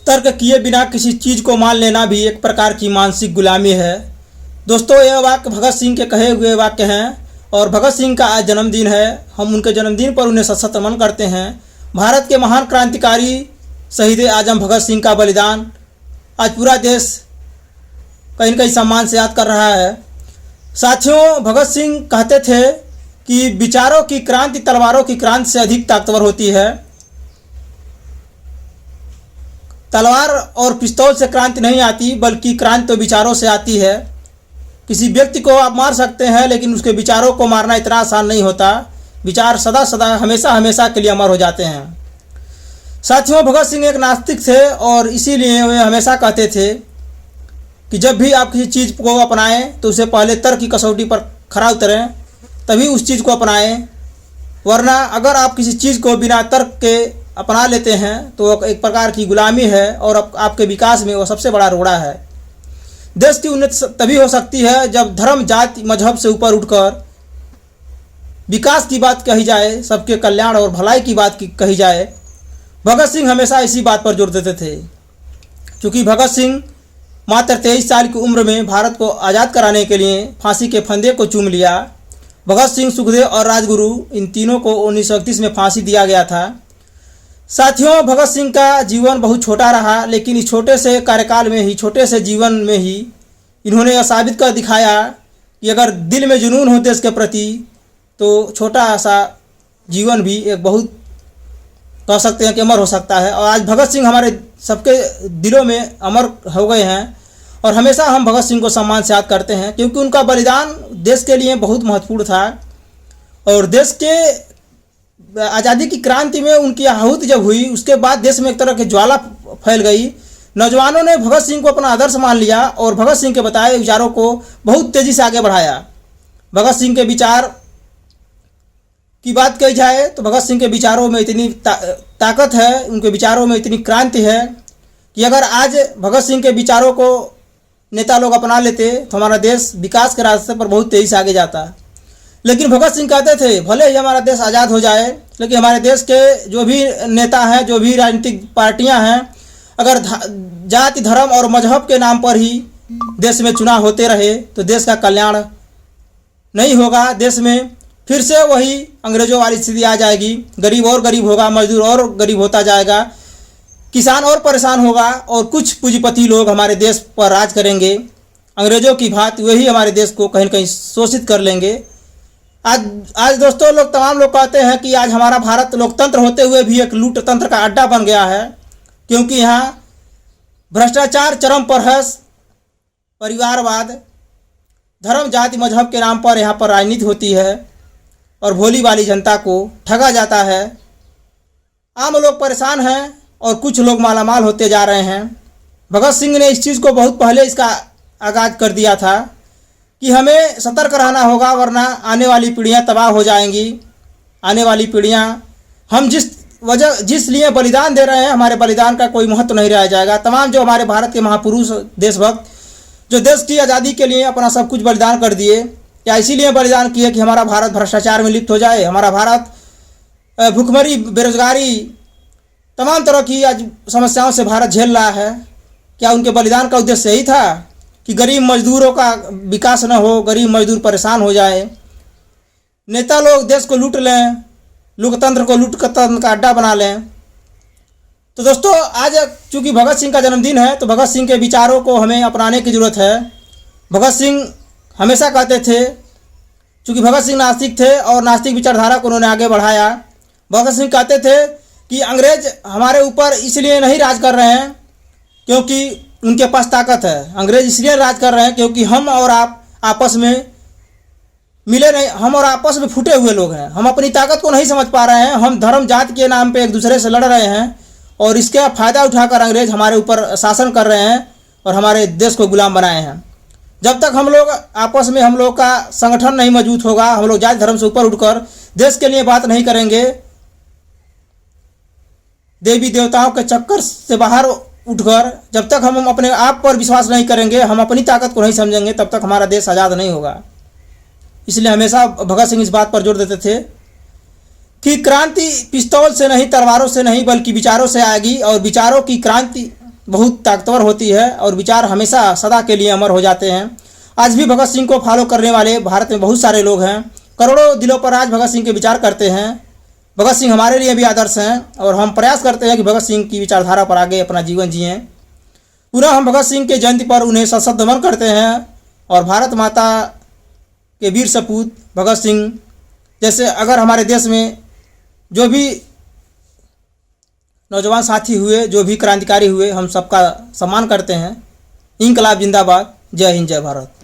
तर्क किए बिना किसी चीज़ को मान लेना भी एक प्रकार की मानसिक गुलामी है। दोस्तों, यह वाक्य भगत सिंह के कहे हुए वाक्य हैं और भगत सिंह का आज जन्मदिन है। हम उनके जन्मदिन पर उन्हें सत नमन करते हैं। भारत के महान क्रांतिकारी शहीद आजम भगत सिंह का बलिदान आज पूरा देश कहीं न कहीं सम्मान से याद कर रहा है। साथियों, भगत सिंह कहते थे कि विचारों की क्रांति तलवारों की क्रांति से अधिक ताकतवर होती है। तलवार और पिस्तौल से क्रांति नहीं आती, बल्कि क्रांति तो विचारों से आती है। किसी व्यक्ति को आप मार सकते हैं, लेकिन उसके विचारों को मारना इतना आसान नहीं होता। विचार सदा सदा हमेशा हमेशा के लिए अमर हो जाते हैं। साथियों, भगत सिंह एक नास्तिक थे और इसीलिए वे हमेशा कहते थे कि जब भी आप किसी चीज़ को अपनाएं तो उसे पहले तर्क की कसौटी पर खरा उतरें, तभी उस चीज़ को अपनाएं। वरना अगर आप किसी चीज़ को बिना तर्क के अपना लेते हैं तो वह एक प्रकार की गुलामी है और आपके विकास में वह सबसे बड़ा रोड़ा है। देश की उन्नति तभी हो सकती है जब धर्म, जाति, मजहब से ऊपर उठकर विकास की बात कही जाए, सबके कल्याण और भलाई की बात कही जाए। भगत सिंह हमेशा इसी बात पर जोर देते थे। क्योंकि भगत सिंह मात्र 23 साल की उम्र में भारत को आज़ाद कराने के लिए फांसी के फंदे को चूम लिया। भगत सिंह, सुखदेव और राजगुरु, इन तीनों को 1931 में फांसी दिया गया था। साथियों, भगत सिंह का जीवन बहुत छोटा रहा, लेकिन इस छोटे से कार्यकाल में ही, छोटे से जीवन में ही इन्होंने यह साबित कर दिखाया कि अगर दिल में जुनून हो देश के प्रति तो छोटा सा जीवन भी एक बहुत कह सकते हैं कि अमर हो सकता है। और आज भगत सिंह हमारे सबके दिलों में अमर हो गए हैं और हमेशा हम भगत सिंह को सम्मान से याद करते हैं, क्योंकि उनका बलिदान देश के लिए बहुत महत्वपूर्ण था। और देश के आज़ादी की क्रांति में उनकी आहुति जब हुई, उसके बाद देश में एक तरह की ज्वाला फैल गई। नौजवानों ने भगत सिंह को अपना आदर्श मान लिया और भगत सिंह के बताए विचारों को बहुत तेज़ी से आगे बढ़ाया। भगत सिंह के विचार की बात कही जाए तो भगत सिंह के विचारों में इतनी ताकत है, उनके विचारों में इतनी क्रांति है कि अगर आज भगत सिंह के विचारों को नेता लोग अपना लेते तो हमारा देश विकास के रास्ते पर बहुत तेज़ी से आगे जाता। लेकिन भगत सिंह कहते थे भले ही हमारा देश आज़ाद हो जाए, लेकिन हमारे देश के जो भी नेता हैं, जो भी राजनीतिक पार्टियां हैं, अगर जाति, धर्म और मजहब के नाम पर ही देश में चुनाव होते रहे तो देश का कल्याण नहीं होगा। देश में फिर से वही अंग्रेज़ों वाली स्थिति आ जाएगी। गरीब और गरीब होगा, मजदूर और गरीब होता जाएगा, किसान और परेशान होगा और कुछ पूंजीपति लोग हमारे देश पर राज करेंगे। अंग्रेज़ों की भांति वही हमारे देश को कहीं न कहीं शोषित कर लेंगे। आज दोस्तों, तमाम लोग कहते हैं कि आज हमारा भारत लोकतंत्र होते हुए भी एक लूट तंत्र का अड्डा बन गया है, क्योंकि यहाँ भ्रष्टाचार चरम पर है। परिवारवाद, धर्म, जाति, मजहब के नाम पर यहाँ पर राजनीति होती है और भोली वाली जनता को ठगा जाता है। आम लोग परेशान हैं और कुछ लोग मालामाल होते जा रहे हैं। भगत सिंह ने इस चीज़ को बहुत पहले इसका आगाज़ कर दिया था कि हमें सतर्क रहना होगा, वरना आने वाली पीढ़ियां तबाह हो जाएंगी। आने वाली पीढ़ियां, हम जिस लिए बलिदान दे रहे हैं, हमारे बलिदान का कोई महत्व नहीं रह जाएगा। तमाम जो हमारे भारत के महापुरुष, देशभक्त, जो देश की आज़ादी के लिए अपना सब कुछ बलिदान कर दिए, क्या इसीलिए बलिदान किए कि हमारा भारत भ्रष्टाचार में लिप्त हो जाए, हमारा भारत भूखमरी, बेरोजगारी, तमाम तरह की आज समस्याओं से भारत झेल रहा है? क्या उनके बलिदान का उद्देश्य यही था कि गरीब मजदूरों का विकास न हो, गरीब मजदूर परेशान हो जाए, नेता लोग देश को लूट लें, लोकतंत्र को लूट तंत्र का अड्डा बना लें? तो दोस्तों, आज चूँकि भगत सिंह का जन्मदिन है तो भगत सिंह के विचारों को हमें अपनाने की ज़रूरत है। भगत सिंह हमेशा कहते थे, चूँकि भगत सिंह नास्तिक थे और नास्तिक विचारधारा को उन्होंने आगे बढ़ाया। भगत सिंह कहते थे कि अंग्रेज हमारे ऊपर इसलिए नहीं राज कर रहे हैं क्योंकि उनके पास ताकत है। अंग्रेज इसलिए राज कर रहे हैं क्योंकि हम और आप आपस में मिले नहीं, हम और आपस में फूटे हुए लोग हैं। हम अपनी ताकत को नहीं समझ पा रहे हैं। हम धर्म, जाति के नाम पे एक दूसरे से लड़ रहे हैं और इसका फ़ायदा उठाकर अंग्रेज हमारे ऊपर शासन कर रहे हैं और हमारे देश को गुलाम बनाए हैं। जब तक हम लोग आपस में, हम लोग का संगठन नहीं मजबूत होगा, हम लोग जाति धर्म से ऊपर उठकर देश के लिए बात नहीं करेंगे, देवी देवताओं के चक्कर से बाहर उठकर जब तक हम अपने आप पर विश्वास नहीं करेंगे, हम अपनी ताकत को नहीं समझेंगे, तब तक हमारा देश आज़ाद नहीं होगा। इसलिए हमेशा भगत सिंह इस बात पर जोर देते थे कि क्रांति पिस्तौल से नहीं, तलवारों से नहीं, बल्कि विचारों से आएगी और विचारों की क्रांति बहुत ताकतवर होती है और विचार हमेशा सदा के लिए अमर हो जाते हैं। आज भी भगत सिंह को फॉलो करने वाले भारत में बहुत सारे लोग हैं। करोड़ों दिलों पर आज भगत सिंह के विचार करते हैं। भगत सिंह हमारे लिए भी आदर्श हैं और हम प्रयास करते हैं कि भगत सिंह की विचारधारा पर आगे अपना जीवन जिएं। पुनः हम भगत सिंह के जयंती पर उन्हें सशब्द नमन करते हैं और भारत माता के वीर सपूत भगत सिंह जैसे अगर हमारे देश में जो भी नौजवान साथी हुए, जो भी क्रांतिकारी हुए, हम सबका सम्मान करते हैं। इंकलाब जिंदाबाद। जय हिंद, जय भारत।